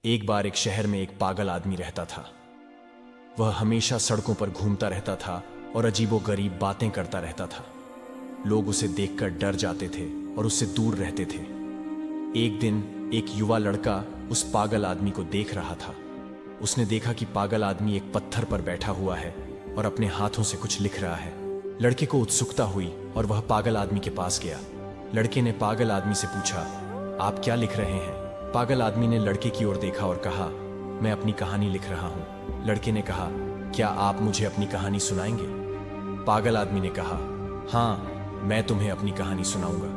एक बार एक शहर में एक पागल आदमी रहता था। वह हमेशा सड़कों पर घूमता रहता था और अजीबोगरीब बातें करता रहता था। लोग उसे देखकर डर जाते थे और उससे दूर रहते थे। एक दिन एक युवा लड़का उस पागल आदमी को देख रहा था। उसने देखा कि पागल आदमी एक पत्थर पर बैठा हुआ है और अपने हाथों से कुछ लिख रहा है। लड़के को उत्सुकता हुई और वह पागल आदमी के पास गया। लड़के ने पागल आदमी से पूछा, आप क्या लिख रहे हैं? पागल आदमी ने लड़के की ओर देखा और कहा, मैं अपनी कहानी लिख रहा हूं। लड़के ने कहा, क्या आप मुझे अपनी कहानी सुनाएंगे? पागल आदमी ने कहा, हाँ, मैं तुम्हें अपनी कहानी सुनाऊंगा।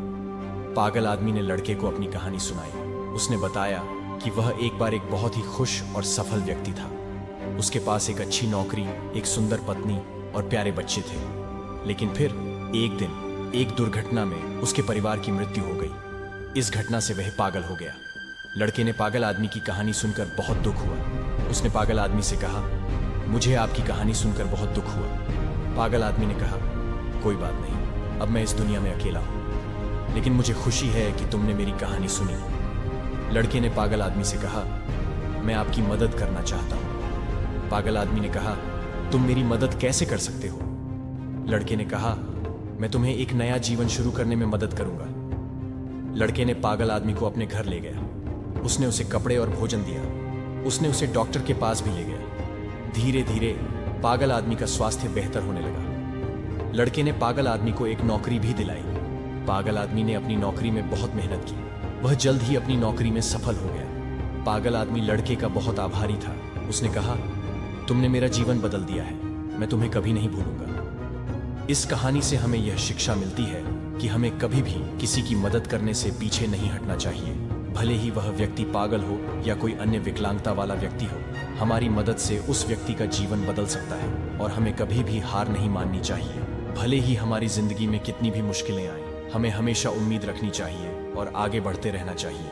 पागल आदमी ने लड़के को अपनी कहानी सुनाई। उसने बताया कि वह एक बार एक बहुत ही खुश और सफल व्यक्ति था। उसके पास एक अच्छी नौकरी, एक सुंदर पत्नी और प्यारे बच्चे थे। लेकिन फिर एक दिन एक दुर्घटना में उसके परिवार की मृत्यु हो गई। इस घटना से वह पागल हो गया। लड़के ने पागल आदमी की कहानी सुनकर बहुत दुख हुआ। उसने पागल आदमी से कहा, मुझे आपकी कहानी सुनकर बहुत दुख हुआ। पागल आदमी ने कहा, कोई बात नहीं, अब मैं इस दुनिया में अकेला हूं, लेकिन मुझे खुशी है कि तुमने मेरी कहानी सुनी। लड़के ने पागल आदमी से कहा, मैं आपकी मदद करना चाहता हूं। पागल आदमी ने कहा, तुम मेरी मदद कैसे कर सकते हो? लड़के ने कहा, मैं तुम्हें एक नया जीवन शुरू करने में मदद करूंगा। लड़के ने पागल आदमी को अपने घर ले गया। उसने उसे कपड़े और भोजन दिया। उसने उसे डॉक्टर के पास भी ले गया। धीरे धीरे पागल आदमी का स्वास्थ्य बेहतर होने लगा। लड़के ने पागल आदमी को एक नौकरी भी दिलाई। पागल आदमी ने अपनी नौकरी में बहुत मेहनत की। वह जल्द ही अपनी नौकरी में सफल हो गया। पागल आदमी लड़के का बहुत आभारी था। उसने कहा, तुमने मेरा जीवन बदल दिया है, मैं तुम्हें कभी नहीं भूलूंगा। इस कहानी से हमें यह शिक्षा मिलती है कि हमें कभी भी किसी की मदद करने से पीछे नहीं हटना चाहिए। भले ही वह व्यक्ति पागल हो या कोई अन्य विकलांगता वाला व्यक्ति हो, हमारी मदद से उस व्यक्ति का जीवन बदल सकता है और हमें कभी भी हार नहीं माननी चाहिए। भले ही हमारी जिंदगी में कितनी भी मुश्किलें आए, हमें हमेशा उम्मीद रखनी चाहिए और आगे बढ़ते रहना चाहिए।